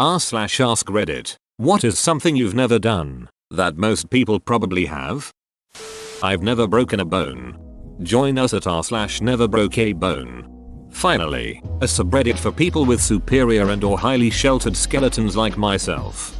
r/ask Reddit. What is something you've never done that most people probably have? I've never broken a bone. Join us at r/neverbrokeabone. Finally, a subreddit for people with superior and or highly sheltered skeletons like myself.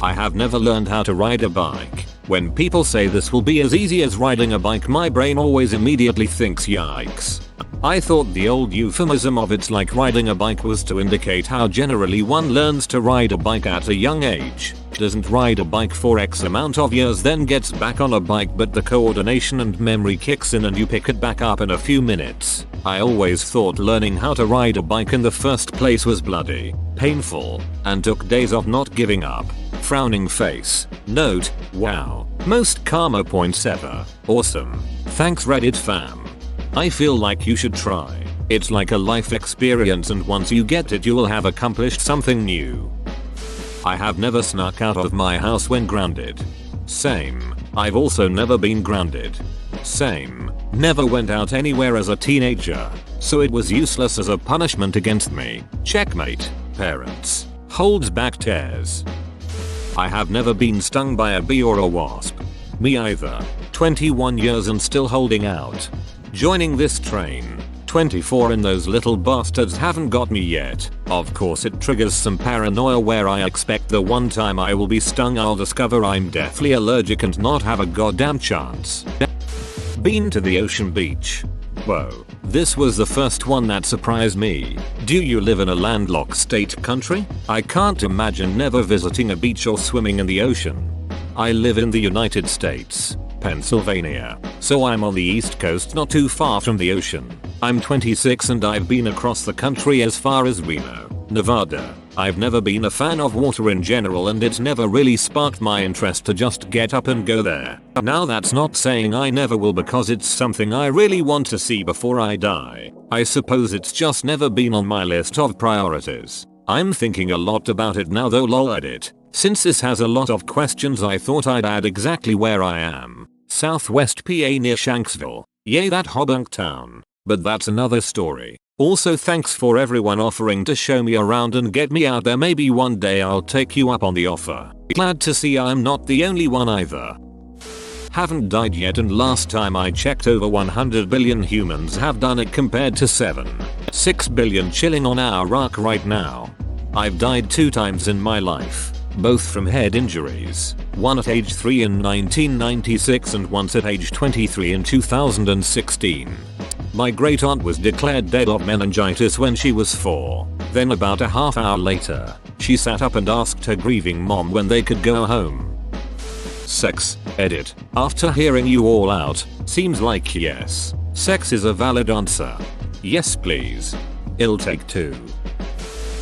I have never learned how to ride a bike. When people say this will be as easy as riding a bike, my brain always immediately thinks yikes. I thought the old euphemism of it's like riding a bike was to indicate how generally one learns to ride a bike at a young age. Doesn't ride a bike for X amount of years, then gets back on a bike, but the coordination and memory kicks in and you pick it back up in a few minutes. I always thought learning how to ride a bike in the first place was bloody, painful, and took days of not giving up. Frowning face. Note, wow. Most karma points ever. Awesome. Thanks Reddit fam. I feel like you should try. It's like a life experience, and once you get it you will have accomplished something new. I have never snuck out of my house when grounded. Same. I've also never been grounded. Same. Never went out anywhere as a teenager, so it was useless as a punishment against me. Checkmate. Parents. Holds back tears. I have never been stung by a bee or a wasp. Me either. 21 years and still holding out. Joining this train. 24 and those little bastards haven't got me yet. Of course it triggers some paranoia where I expect the one time I will be stung I'll discover I'm deathly allergic and not have a goddamn chance. Been to the ocean beach. Whoa, this was the first one that surprised me. Do you live in a landlocked state country? I can't imagine never visiting a beach or swimming in the ocean. I live in the United States, Pennsylvania, so I'm on the East Coast, not too far from the ocean. I'm 26 and I've been across the country as far as Reno, Nevada. I've never been a fan of water in general, and it's never really sparked my interest to just get up and go there. Now that's not saying I never will, because it's something I really want to see before I die. I suppose it's just never been on my list of priorities. I'm thinking a lot about it now though, lol edit. Since this has a lot of questions I thought I'd add exactly where I am. Southwest PA near Shanksville. Yay, that hobunk town. But that's another story. Also thanks for everyone offering to show me around and get me out there. Maybe one day I'll take you up on the offer. Glad to see I'm not the only one either. Haven't died yet, and last time I checked over 100 billion humans have done it compared to 6 billion chilling on our rock right now. I've died 2 times in my life, both from head injuries. One at age 3 in 1996 and once at age 23 in 2016. My great aunt was declared dead of meningitis when she was 4. Then about a half hour later, she sat up and asked her grieving mom when they could go home. Sex. Edit. After hearing you all out, seems like yes. Sex is a valid answer. Yes please. I'll take 2.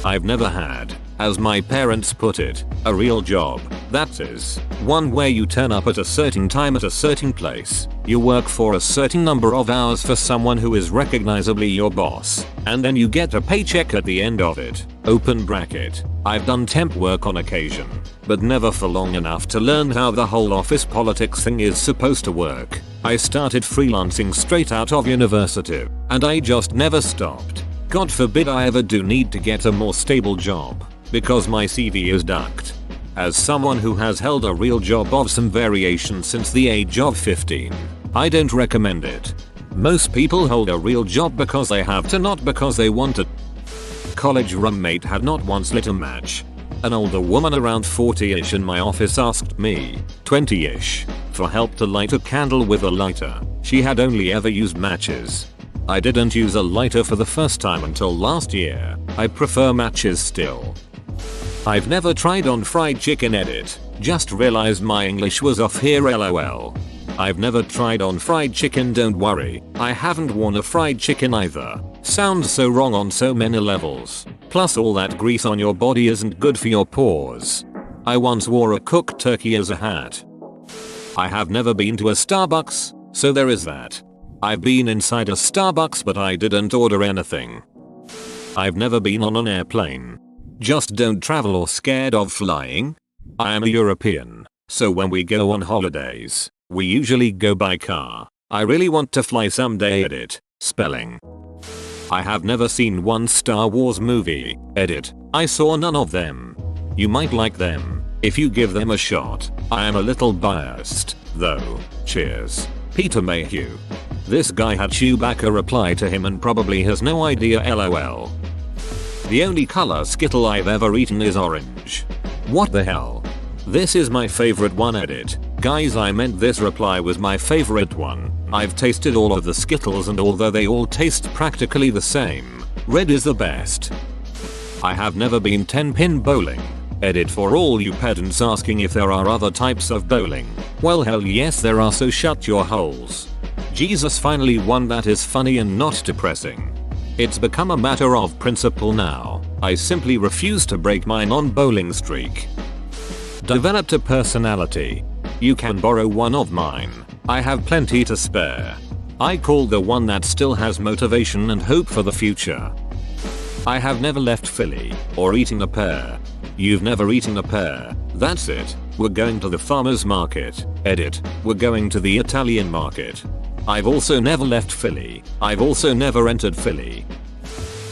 I've never had, as my parents put it, a real job. That is, one where you turn up at a certain time at a certain place, you work for a certain number of hours for someone who is recognizably your boss, and then you get a paycheck at the end of it. Open bracket. I've done temp work on occasion, but never for long enough to learn how the whole office politics thing is supposed to work. I started freelancing straight out of university, and I just never stopped. God forbid I ever do need to get a more stable job, because my CV is ducked. As someone who has held a real job of some variation since the age of 15, I don't recommend it. Most people hold a real job because they have to, not because they want to. College roommate had not once lit a match. An older woman around 40ish in my office asked me, 20ish, for help to light a candle with a lighter. She had only ever used matches. I didn't use a lighter for the first time until last year. I prefer matches still. I've never tried on fried chicken. Edit. Just realized my English was off here, lol. I've never tried on fried chicken, don't worry. I haven't worn a fried chicken either. Sounds so wrong on so many levels. Plus all that grease on your body isn't good for your pores. I once wore a cooked turkey as a hat. I have never been to a Starbucks, so there is that. I've been inside a Starbucks but I didn't order anything. I've never been on an airplane. Just don't travel or scared of flying. I am a European, so when we go on holidays, we usually go by car. I really want to fly someday. Edit. Spelling. I have never seen one Star Wars movie. Edit. I saw none of them. You might like them if you give them a shot. I am a little biased, though. Cheers. Peter Mayhew. This guy had Chewbacca reply to him and probably has no idea lol. The only color Skittle I've ever eaten is orange. What the hell? This is my favorite one. Edit. Guys, I meant this reply was my favorite one. I've tasted all of the Skittles and although they all taste practically the same, red is the best. I have never been 10-pin bowling. Edit. For all you pedants asking if there are other types of bowling. Well, hell yes there are, so shut your holes. Jesus, finally one that is funny and not depressing. It's become a matter of principle now. I simply refuse to break my non-bowling streak. Developed a personality. You can borrow one of mine. I have plenty to spare. I call the one that still has motivation and hope for the future. I have never left Philly or eaten a pear. You've never eaten a pear. That's it. We're going to the farmer's market. Edit. We're going to the Italian market. I've also never left Philly. I've also never entered Philly.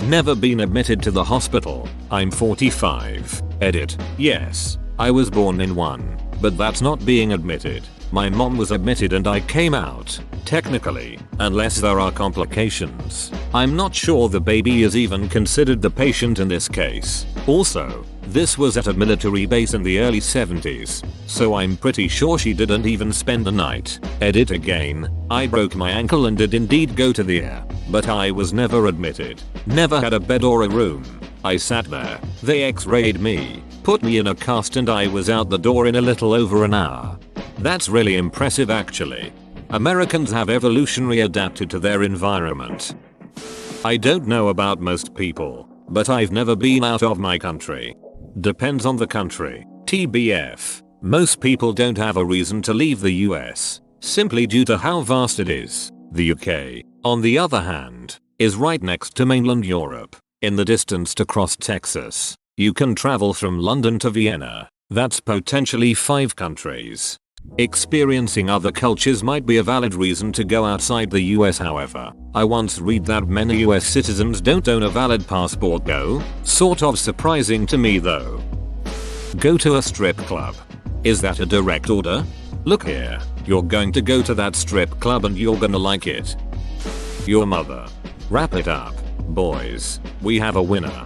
Never been admitted to the hospital. I'm 45. Edit. Yes, I was born in one, but that's not being admitted. My mom was admitted and I came out, technically, unless there are complications. I'm not sure the baby is even considered the patient in this case. Also, this was at a military base in the early 70s, so I'm pretty sure she didn't even spend the night. Edit again. I broke my ankle and did indeed go to the ER, but I was never admitted. Never had a bed or a room. I sat there. They x-rayed me, put me in a cast and I was out the door in a little over an hour. That's really impressive actually. Americans have evolutionary adapted to their environment. I don't know about most people, but I've never been out of my country. Depends on the country. TBF. Most people don't have a reason to leave the US, simply due to how vast it is. The UK, on the other hand, is right next to mainland Europe. In the distance to cross Texas, you can travel from London to Vienna. That's potentially 5 countries. Experiencing other cultures might be a valid reason to go outside the US, however. I once read that many US citizens don't own a valid passport though. Sort of surprising to me though. Go to a strip club. Is that a direct order? Look here, you're going to go to that strip club and you're gonna like it. Your mother. Wrap it up. Boys, we have a winner.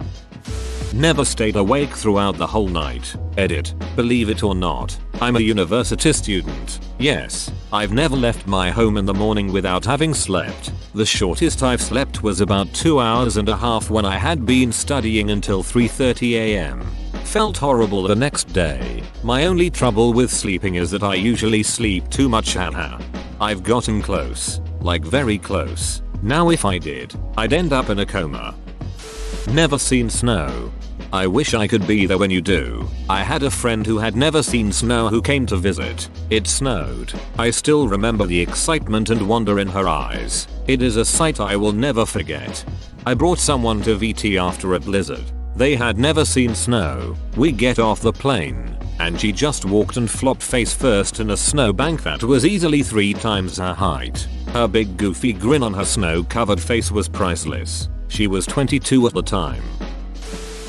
Never stayed awake throughout the whole night. Edit. Believe it or not, I'm a university student. Yes, I've never left my home in the morning without having slept. The shortest I've slept was about 2 hours and a half when I had been studying until 3:30 am. Felt horrible the next day. My only trouble with sleeping is that I usually sleep too much. Haha. I've gotten close. Like very close. Now if I did, I'd end up in a coma. Never seen snow. I wish I could be there when you do. I had a friend who had never seen snow who came to visit. It snowed. I still remember the excitement and wonder in her eyes. It is a sight I will never forget. I brought someone to VT after a blizzard. They had never seen snow. We get off the plane, and she just walked and flopped face first in a snowbank that was easily 3 times her height. Her big goofy grin on her snow-covered face was priceless. She was 22 at the time.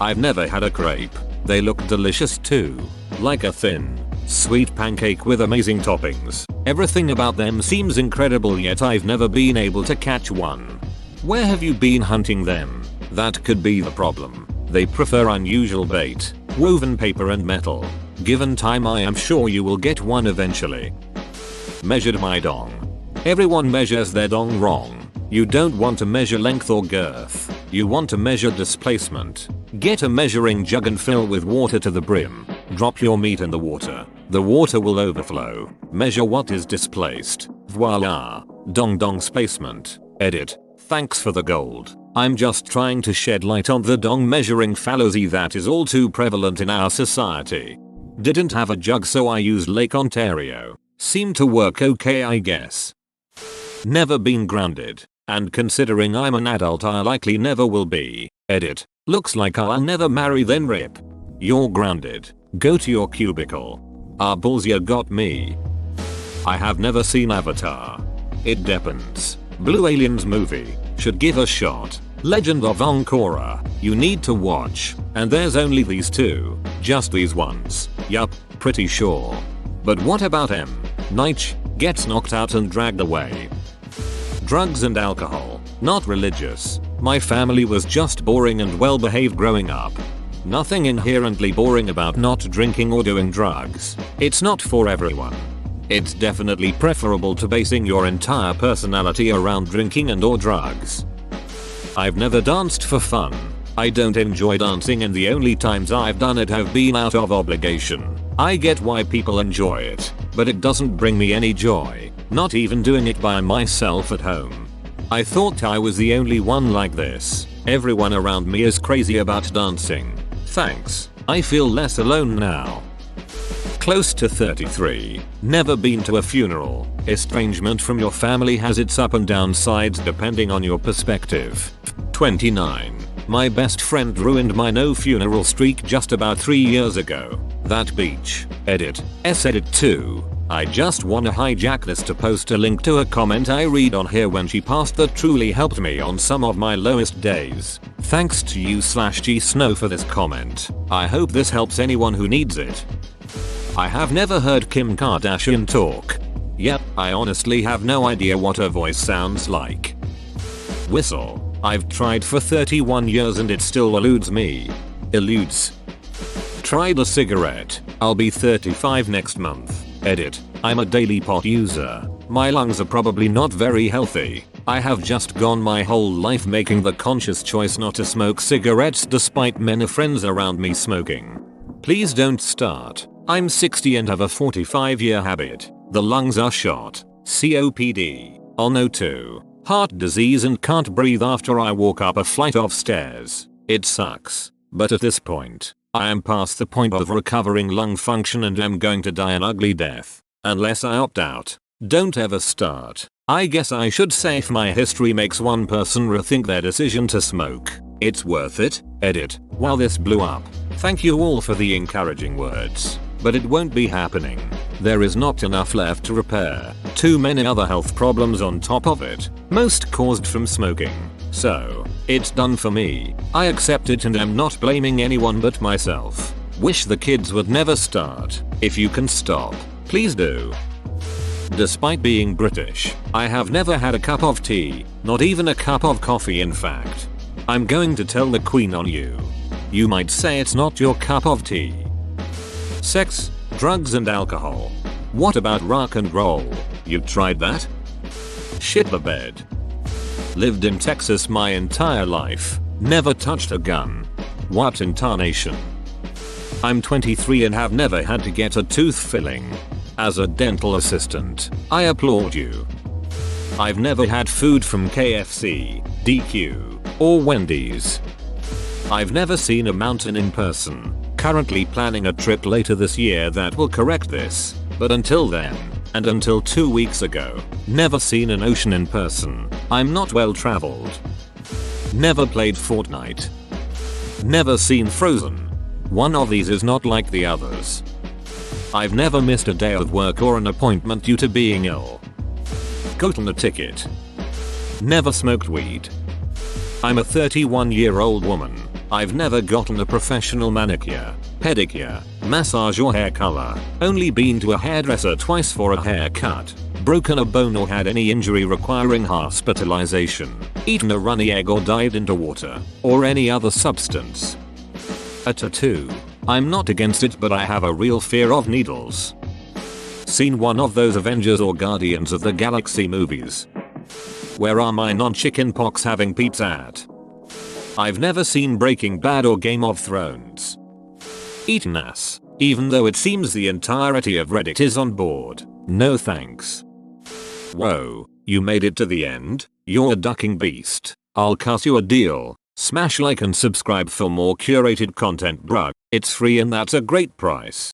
I've never had a crepe. They look delicious too. Like a thin, sweet pancake with amazing toppings. Everything about them seems incredible, yet I've never been able to catch one. Where have you been hunting them? That could be the problem. They prefer unusual bait, woven paper and metal. Given time, I am sure you will get one eventually. Measured my dong. Everyone measures their dong wrong. You don't want to measure length or girth. You want to measure displacement. Get a measuring jug and fill with water to the brim. Drop your meat in the water. The water will overflow. Measure what is displaced. Voila. Dong dong displacement. Edit. Thanks for the gold. I'm just trying to shed light on the dong measuring fallacy that is all too prevalent in our society. Didn't have a jug, so I used Lake Ontario. Seemed to work okay, I guess. Never been grounded. And considering I'm an adult, I likely never will be. Edit. Looks like I'll never marry, then rip. You're grounded. Go to your cubicle. Ah, balls, you got me. I have never seen Avatar. It depends. Blue Aliens movie. Should give a shot. Legend of Ankara, you need to watch, and there's only these two, just these ones, yup, pretty sure. But what about M. Night gets knocked out and dragged away? Drugs and alcohol, not religious. My family was just boring and well behaved growing up. Nothing inherently boring about not drinking or doing drugs. It's not for everyone. It's definitely preferable to basing your entire personality around drinking and or drugs. I've never danced for fun. I don't enjoy dancing and the only times I've done it have been out of obligation. I get why people enjoy it, but it doesn't bring me any joy, not even doing it by myself at home. I thought I was the only one like this. Everyone around me is crazy about dancing. Thanks. I feel less alone now. Close to 33. Never been to a funeral. Estrangement from your family has its up and down sides depending on your perspective. 29. My best friend ruined my no funeral streak just about 3 years ago. That beach. Edit. Edit 2. I just wanna hijack this to post a link to a comment I read on here when she passed that truly helped me on some of my lowest days. Thanks to you/G Snow for this comment. I hope this helps anyone who needs it. I have never heard Kim Kardashian talk. Yep, I honestly have no idea what her voice sounds like. Whistle. I've tried for 31 years and it still eludes me. Eludes. Tried a cigarette. I'll be 35 next month. Edit. I'm a daily pot user. My lungs are probably not very healthy. I have just gone my whole life making the conscious choice not to smoke cigarettes despite many friends around me smoking. Please don't start. I'm 60 and have a 45-year habit. The lungs are shot. COPD. O2. Heart disease and can't breathe after I walk up a flight of stairs. It sucks. But at this point, I am past the point of recovering lung function and am going to die an ugly death. Unless I opt out. Don't ever start. I guess I should say if my history makes one person rethink their decision to smoke, it's worth it. Edit. While this blew up. Thank you all for the encouraging words. But it won't be happening. There is not enough left to repair. Too many other health problems on top of it. Most caused from smoking. So, it's done for me. I accept it and am not blaming anyone but myself. Wish the kids would never start. If you can stop, please do. Despite being British, I have never had a cup of tea, not even a cup of coffee in fact. I'm going to tell the Queen on you. You might say it's not your cup of tea. Sex, drugs and alcohol. What about rock and roll? You tried that? Shit the bed. Lived in Texas my entire life. Never touched a gun. What in tarnation? I'm 23 and have never had to get a tooth filling. As a dental assistant, I applaud you. I've never had food from KFC, DQ, or Wendy's. I've never seen a mountain in person. Currently planning a trip later this year that will correct this, but until then, and until 2 weeks ago, never seen an ocean in person. I'm not well traveled. Never played Fortnite. Never seen Frozen. One of these is not like the others. I've never missed a day of work or an appointment due to being ill. Gotten a ticket. Never smoked weed. I'm a 31-year-old woman. I've never gotten a professional manicure, pedicure, massage or hair color. Only been to a hairdresser twice for a haircut. Broken a bone or had any injury requiring hospitalization. Eaten a runny egg or dived into water, or any other substance. A tattoo. I'm not against it but I have a real fear of needles. Seen one of those Avengers or Guardians of the Galaxy movies. Where are my non-chicken pox having peeps at? I've never seen Breaking Bad or Game of Thrones. Eaten ass, even though it seems the entirety of Reddit is on board. No thanks. Whoa, you made it to the end? You're a ducking beast. I'll cut you a deal. Smash like and subscribe for more curated content bruh. It's free and that's a great price.